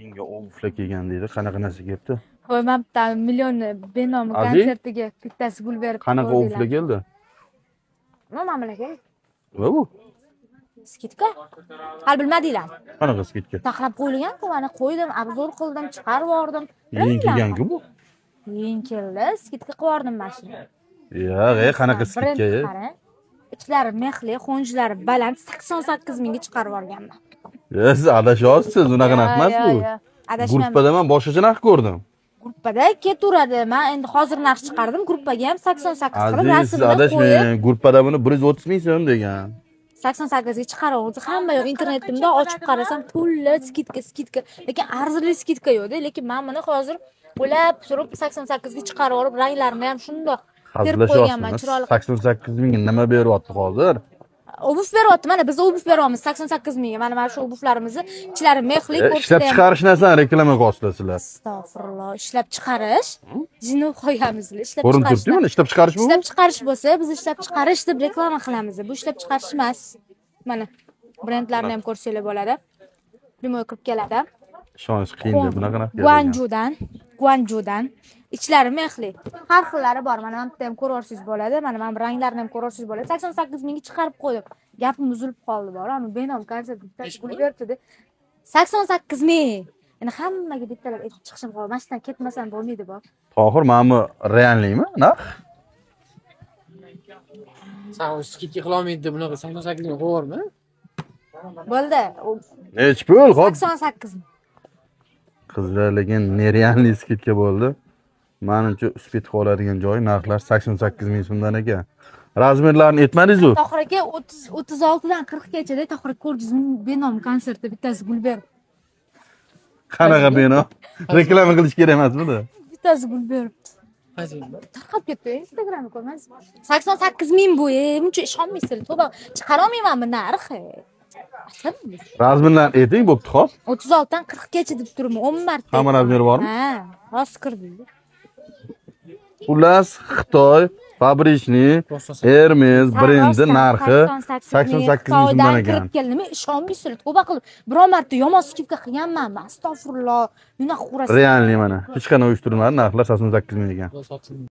Kiyinga ovuflar kelgan deydi. Qanaqa narsa kelibdi? Voy, men bitta millionni benomi Aziz? konsertiga bittasi gul berib Qanaqa ovuflar keldi? Nima malaka? Va bu? Skitka. Hal bilmadinglar. Qanaqa skitka? Taxlab qo'yilgan-ku, mana qo'ydim, obzor qildim, chiqarib yubordim. Keyin kelgan-ku bu. Keyin keldi, skitka qilib yubordim mashina. Yo'q, qanaqa skitka? Ichlari mexli, xo'njlari baland, 88 mingga chiqarib yuborganman. Siz adashyapsiz, unaqa narx emas bu. Gruppada men boshqacha narx ko'rdim. Gruppada ketaveradi. Men endi hozir narx chiqardim, gruppaga ham 88 qilib rasmini adashmang, gruppada buni 130 ming so'm degan. 88 ga chiqaraverdi. Hamma yoq internetimda ochib qarasam, pulli skitka. Lekin arzirli skitka yo'q-da, lekin men buni hozir o'ylab surib 88 ga chiqarib olib, ranglarini ham shundoq terib qo'yganman, chiroyli. 88 mingga nima beryapti hozir? Obuf beryapti. Mana biz obuf beryapmiz 88 mingga. Mana shu obuflarimizni ichlari mexli, ishlab chiqarish narsani reklama qilyapsizlar. Astag'firulloh, ishlab chiqarish. Jini qo'yamizlar, ishlab Ko'rinib turibdi-ku, ishlab chiqarish bu. Ishlab chiqarish bo'lsa, biz ishlab chiqarish deb reklama qilamiz. Bu ishlab chiqarish emas. Mana brendlarni ham ko'rsanglar bo'ladi. Primoy kirib keladi. Ishonish qiyin deb bunaqa narsa. Guanjudan ichlari mexli. Har xillari bor. Mana bu yerda ham ko'rorsiz bo'ladi. Mana men ranglarini ham ko'rorsiz bo'ladi. 88 mingga chiqarib qo'ydim. Gapim uzilib qoldi bor. Uni benom konsert bittasi pul berdi. 88 ming. Endi hammaga bittalab aytib chiqishim qoldi. Mashinadan ketmasam bo'lmaydi bor. Tohir, mana bu reallikmi? Narx? Sen skitka qila olmaydi deb bunaqa 88 ming qo'yarmi? Bo'ldi. Nech pul? 88 ming. Qizlar, lekin nerealniy skitka bo'ldi. Menimcha uspet qoladigan joyi narxlar 88 ming so'mdan ekan. Razmerlarni aytmadingiz-ku? Tohir aka 36 dan 40 gacha Tohir ko'rdingizmi? Benom konsertda bittasi gul berib. Qanaqa benom? Reklama qilish kerak emasmidi? Bittasi gul beribdi. Tarqab ketdi, Instagramda ko'rmaysizmi? 88 ming bu, buncha ishonmaysizlar. To'g'ri, chiqara olmayman bu narxi. Razmerlarni ayting, bo'pti, xo'p. 36 dan 40 gacha deb turibman, 10 marta. Hamma razmeri bormi? Ha, rost kirdi. Xullas, Xitoy fabrichniy Hermes brendi narxi 88 ming so'mdan ekan. Kirib keldimi? Ishonmaysizlar. Tavba qilib, biror marta yomon skidka qilganmanmi? Astag'firulloh. Nima qurasiz? Realniy mana. Hech qanday uyushtirilmadi, narxlar 88 ming ekan.